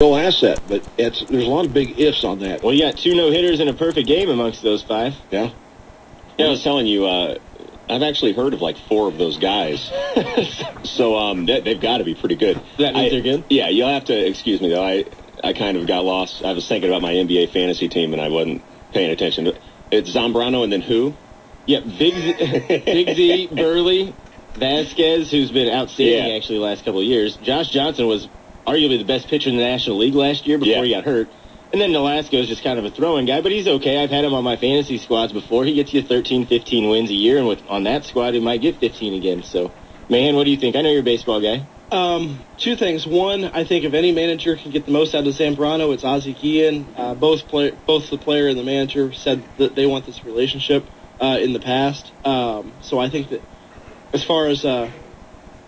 real asset, but there's a lot of big ifs on that. Well, you got 2 no-hitters and a perfect game amongst those 5. Yeah. Yeah, I was telling you, I've actually heard of like 4 of those guys. So they've got to be pretty good. That means they're good? Yeah, you'll have to excuse me, though. I kind of got lost. I was thinking about my NBA fantasy team, and I wasn't paying attention. It's Zambrano and then who? Yeah, Big Z, Burley, Vasquez, who's been outstanding actually the last couple of years. Josh Johnson was arguably the best pitcher in the National League last year before he got hurt. And then Nolasco is just kind of a throwing guy, but he's okay. I've had him on my fantasy squads before. He gets you 13, 15 wins a year, and on that squad, he might get 15 again. So, Mahan, what do you think? I know you're a baseball guy. 2 things. One, I think if any manager can get the most out of Zambrano, it's Ozzie Guillen. Both the player and the manager said that they want this relationship in the past. So I think that as far as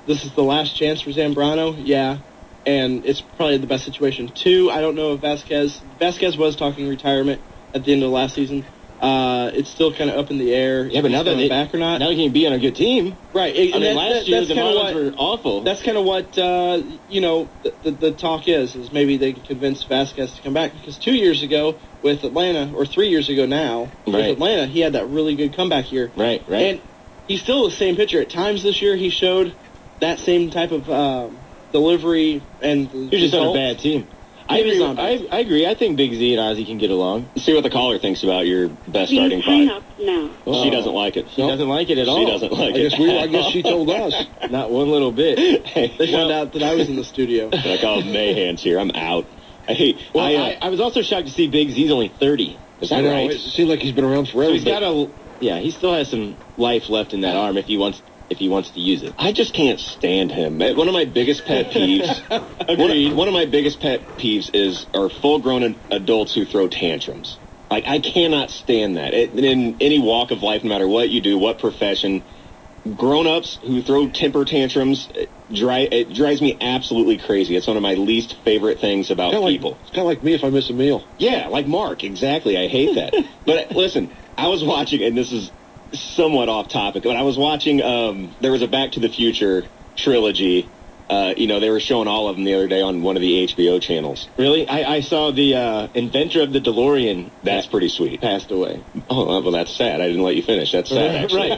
this is the last chance for Zambrano, and it's probably the best situation. 2, I don't know if Vasquez was talking retirement at the end of last season. It's still kind of up in the air. Yeah, but now that back or not. Now he can be on a good team. Right. Last year the Marlins were awful. That's kind of what, the talk is maybe they can convince Vasquez to come back. Because 2 years ago with Atlanta, or 3 years ago now, with Atlanta, he had that really good comeback year. Right. And he's still the same pitcher. At times this year, he showed that same type of delivery and You're just on a bad team. I agree. I think Big Z and Ozzie can get along. See what the caller thinks about your best starting five. No. She doesn't like it. She doesn't like it at all. She doesn't like it. I guess she told us. Not one little bit. They found out that I was in the studio. Like, oh, Mahan's here. I'm out. I was also shocked to see Big Z's only 30. Is that right? It seems like he's been around forever. So he's got he still has some life left in that arm if he wants to use it. I just can't stand him. One of my biggest pet peeves. One of my biggest pet peeves are full-grown adults who throw tantrums. Like, I cannot stand that. In any walk of life, no matter what you do, what profession, grown-ups who throw temper tantrums, it drives me absolutely crazy. It's one of my least favorite things about people. It's kind of like me if I miss a meal. Yeah, like Mark. Exactly. I hate that. But listen, I was watching, and this is somewhat off topic, but I was watching, there was a Back to the Future trilogy. They were showing all of them the other day on one of the HBO channels. Really? I saw the inventor of the DeLorean. That's pretty sweet. Passed away. Oh, well, that's sad. I didn't let you finish. That's sad, actually.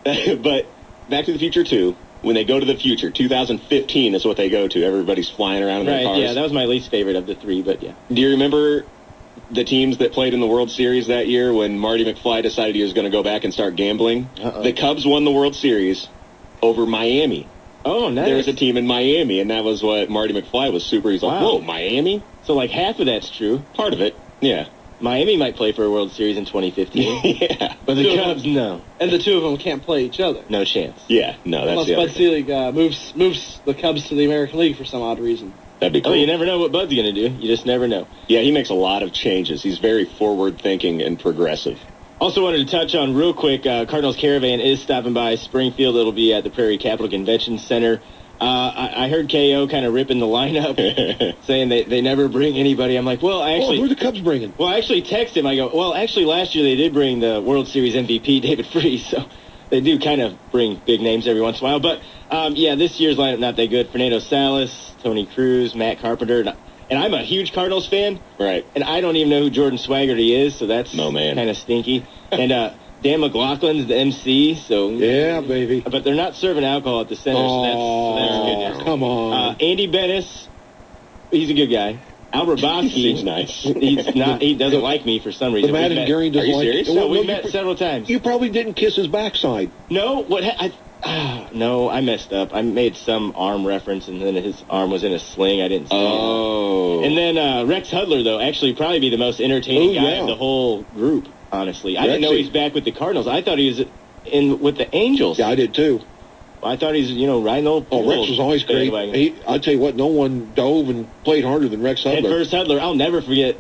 Right. But Back to the Future 2, when they go to the future, 2015 is what they go to. Everybody's flying around in their cars. Yeah, that was my least favorite of the 3, but yeah. Do you remember the teams that played in the World Series that year when Marty McFly decided he was going to go back and start gambling? The Cubs won the World Series over Miami. Oh, nice. There was a team in Miami, and that was what Marty McFly was super. He's like, whoa, Miami? So, like, half of that's true. Part of it, yeah. Miami might play for a World Series in 2015. Yeah. But the Cubs, no. And the 2 of them can't play each other. No chance. Yeah, no, that's Unless Bud Selig moves the Cubs to the American League for some odd reason. That'd be cool. Oh, you never know what Bud's going to do. You just never know. Yeah, he makes a lot of changes. He's very forward-thinking and progressive. Also wanted to touch on real quick, Cardinals Caravan is stopping by Springfield. It'll be at the Prairie Capital Convention Center. I heard KO kind of ripping the lineup, saying they never bring anybody. I'm like, who are the Cubs bringing? Well, I actually text him. I go, last year they did bring the World Series MVP, David Freese, so they do kind of bring big names every once in a while. But, this year's lineup not that good. Fernando Salas, Tony Cruz, Matt Carpenter, and I'm a huge Cardinals fan. Right. And I don't even know who Jordan Swaggerty is, so that's kind of stinky. And Dan McLaughlin's the MC, so... Yeah, baby. But they're not serving alcohol at the center, so that's good news. Come on. Andy Bennis, he's a good guy. Albert Bosky. Seems nice. He doesn't like me for some reason. The Madden Gearing doesn't like serious? No, we've met several times. You probably didn't kiss his backside. No, no, I messed up. I made some arm reference, and then his arm was in a sling. I didn't see it. And then Rex Hudler, though, actually probably be the most entertaining guy of the whole group, honestly. I didn't know he's back with the Cardinals. I thought he was with the Angels. Yeah, I did, too. I thought he's, riding old pool. Rex was always great. I'll tell you what, no one dove and played harder than Rex Hudler. Headfirst Hudler. I'll never forget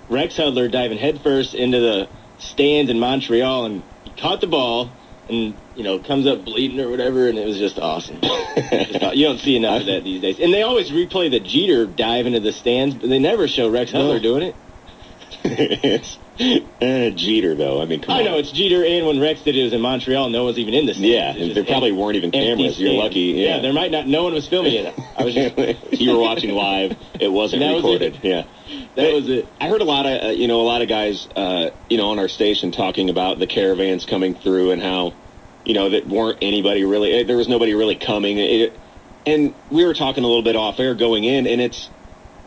Rex Hudler diving headfirst into the stands in Montreal, and he caught the ball and, comes up bleeding or whatever, and it was just awesome. You don't see enough of that these days. And they always replay the Jeter dive into the stands, but they never show Rex Hudler doing it. Jeter, though. I mean, come on. I know it's Jeter, and when Rex did it was in Montreal, no one's even in the stands. Yeah, and there probably weren't even cameras. You're lucky. Yeah. There might not. No one was filming it. I was just, you were watching live. It wasn't recorded. Yeah, that was it. I heard a lot of guys, on our station talking about the caravans coming through and how, that weren't anybody really. There was nobody really coming. And we were talking a little bit off air going in, and it's.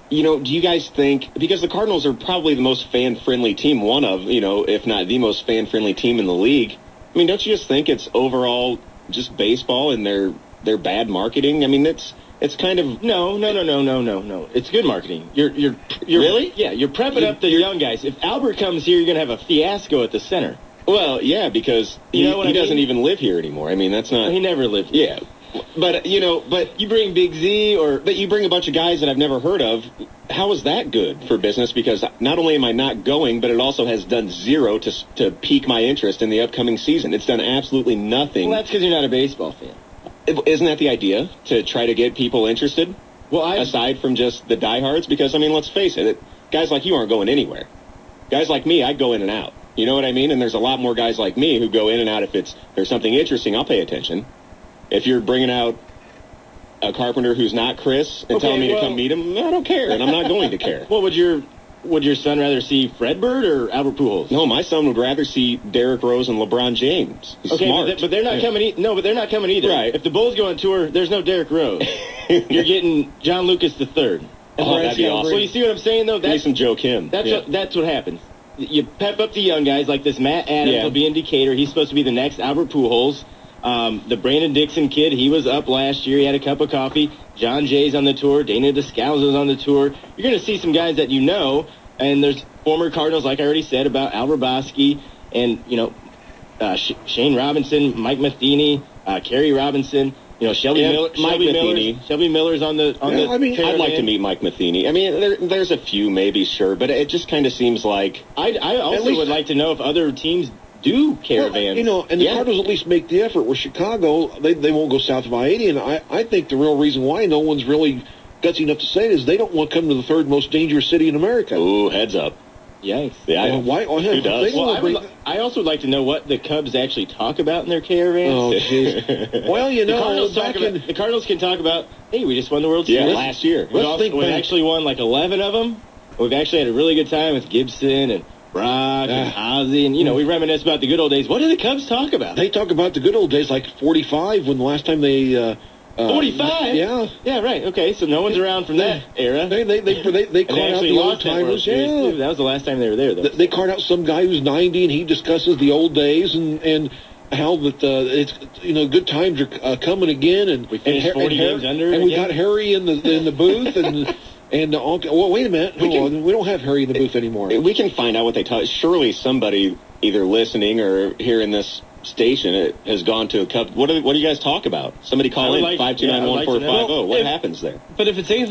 Do you guys think, because the Cardinals are probably the most fan-friendly team, one of, if not the most fan-friendly team in the league, I mean, don't you just think it's overall just baseball and their bad marketing? I mean, it's kind of... No. It's good marketing. You're really? Yeah, you're prepping up the young guys. If Albert comes here, you're going to have a fiasco at the center. Well, yeah, because he doesn't even live here anymore. I mean, that's not... He never lived here. Yeah. But you bring Big Z but you bring a bunch of guys that I've never heard of. How is that good for business? Because not only am I not going, but it also has done zero to pique my interest in the upcoming season. It's done absolutely nothing. Well, that's because you're not a baseball fan. Isn't that the idea? To try to get people interested? Well, aside from just the diehards? Because, I mean, let's face it, guys like you aren't going anywhere. Guys like me, I'd go in and out. You know what I mean? And there's a lot more guys like me who go in and out. If there's something interesting, I'll pay attention. If you're bringing out a carpenter who's not Chris and telling me to come meet him, I don't care, and I'm not going to care. Well, would your son rather see Fred Bird or Albert Pujols? No, my son would rather see Derrick Rose and LeBron James. He's smart. But they're not coming. No, but they're not coming either. Right. If the Bulls go on tour, there's no Derrick Rose. You're getting John Lucas III. Oh, that'd be awesome. Well, you see what I'm saying, though? Give me some Joe Kim. That's what happens. You pep up the young guys like this. Matt Adams will be in Decatur. He's supposed to be the next Albert Pujols. The Brandon Dixon kid, he was up last year. He had a cup of coffee. John Jay's on the tour. Dana Descalzo's on the tour. You're going to see some guys that you know, and there's former Cardinals, like I already said, about Al Rabosky and, Shane Robinson, Mike Matheny, Kerry Robinson, Shelby Miller. Shelby Miller's on the I'd like to meet Mike Matheny. I mean, there's a few maybe, sure, but it just kind of seems like... I also would like to know if other teams do caravans. Well, and the Cardinals at least make the effort. Where Chicago, they won't go south of I-80, and I think the real reason why no one's really gutsy enough to say it is they don't want to come to the third most dangerous city in America. Ooh, heads up. Yikes. Yeah, why? Who does? Well, I also would like to know what the Cubs actually talk about in their caravans. Oh, jeez. Well, the Cardinals can talk about, hey, we just won the World Series last year. We've actually won like 11 of them. We've actually had a really good time with Gibson and Brock and Ozzie, and, we reminisce about the good old days. What do the Cubs talk about? They talk about the good old days, like 45, when the last time they... 45? Yeah. Yeah, right. Okay, so no one's around from that era. They caught out the old timers. Yeah. That was the last time they were there, though. They caught out some guy who's 90, and he discusses the old days and how that it's good times are coming again. And we finished 40 games under. And we got Harry in the booth and well, wait a minute. We don't have Harry in the booth anymore. We can find out what they talk. Surely somebody either listening or hearing this station has gone to a Cub. What do you guys talk about? Somebody call in 529-1450. What happens there? But if it's anything